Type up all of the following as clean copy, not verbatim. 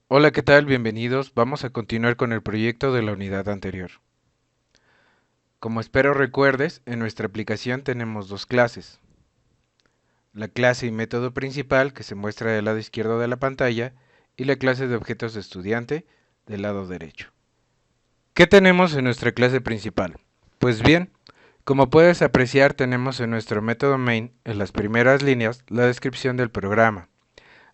Hola, ¿qué tal? Bienvenidos. Vamos a continuar con el proyecto de la unidad anterior. Como espero recuerdes, en nuestra aplicación tenemos dos clases. La clase y método principal, que se muestra del lado izquierdo de la pantalla, y la clase de objetos de estudiante del lado derecho. ¿Qué tenemos en nuestra clase principal? Pues bien, como puedes apreciar, tenemos en nuestro método main, en las primeras líneas, la descripción del programa,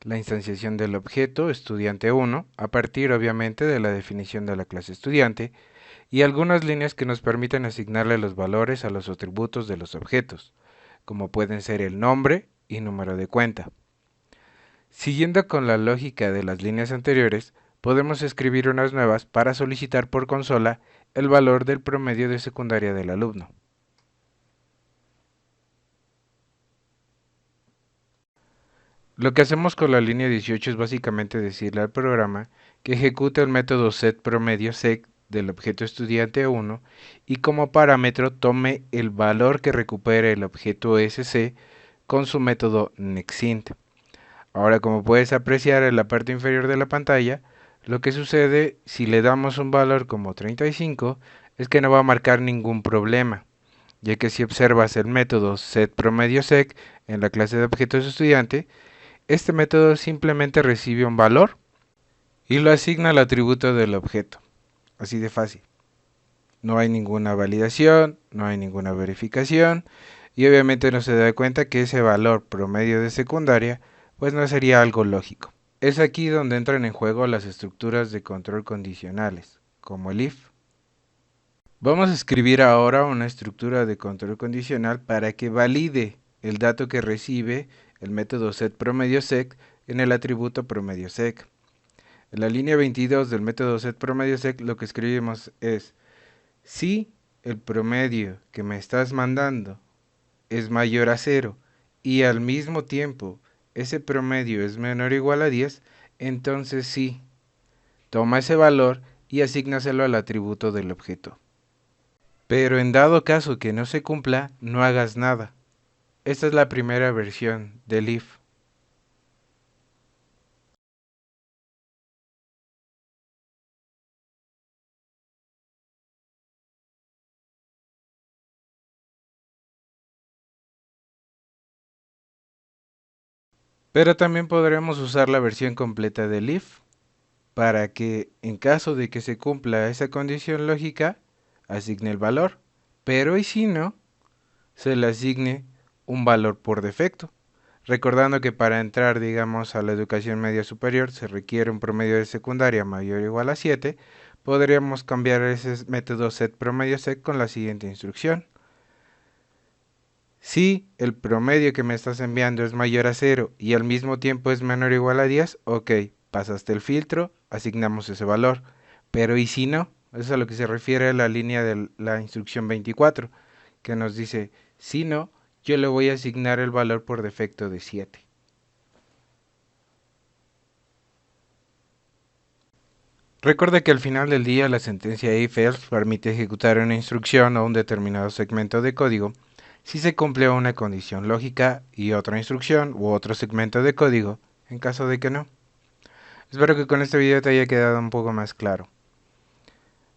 la instanciación del objeto estudiante 1, a partir obviamente de la definición de la clase estudiante, y algunas líneas que nos permiten asignarle los valores a los atributos de los objetos, como pueden ser el nombre y número de cuenta. Siguiendo con la lógica de las líneas anteriores, podemos escribir unas nuevas para solicitar por consola el valor del promedio de secundaria del alumno. Lo que hacemos con la línea 18 es básicamente decirle al programa que ejecute el método setPromedioSec del objeto estudiante 1 y como parámetro tome el valor que recupere el objeto sc con su método nextInt. Ahora, como puedes apreciar en la parte inferior de la pantalla, lo que sucede si le damos un valor como 35 es que no va a marcar ningún problema, ya que si observas el método setPromedioSec en la clase de objetos estudiante, este método simplemente recibe un valor y lo asigna al atributo del objeto. Así de fácil. No hay ninguna validación, no hay ninguna verificación y obviamente no se da cuenta que ese valor promedio de secundaria pues no sería algo lógico. Es aquí donde entran en juego las estructuras de control condicionales, como el if. Vamos a escribir ahora una estructura de control condicional para que valide el dato que recibe el método setPromedioSec en el atributo promediosec. En la línea 22 del método setPromedioSec lo que escribimos es: si el promedio que me estás mandando es mayor a 0 y al mismo tiempo ese promedio es menor o igual a 10, entonces sí, toma ese valor y asígnaselo al atributo del objeto. Pero en dado caso que no se cumpla, no hagas nada. Esta es la primera versión del if. Pero también podremos usar la versión completa del if para que, en caso de que se cumpla esa condición lógica, asigne el valor. Pero y si no, se le asigne un valor por defecto. Recordando que para entrar, digamos, a la educación media superior se requiere un promedio de secundaria mayor o igual a 7, podríamos cambiar ese método setPromedioSec con la siguiente instrucción. Si el promedio que me estás enviando es mayor a 0 y al mismo tiempo es menor o igual a 10, ok, pasaste el filtro, asignamos ese valor. Pero ¿y si no? Eso es a lo que se refiere a la línea de la instrucción 24, que nos dice, si no, yo le voy a asignar el valor por defecto de 7. Recuerda que al final del día la sentencia if-else permite ejecutar una instrucción o un determinado segmento de código si se cumple una condición lógica y otra instrucción u otro segmento de código en caso de que no. Espero que con este video te haya quedado un poco más claro.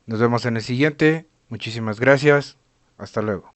Nos vemos en el siguiente. Muchísimas gracias. Hasta luego.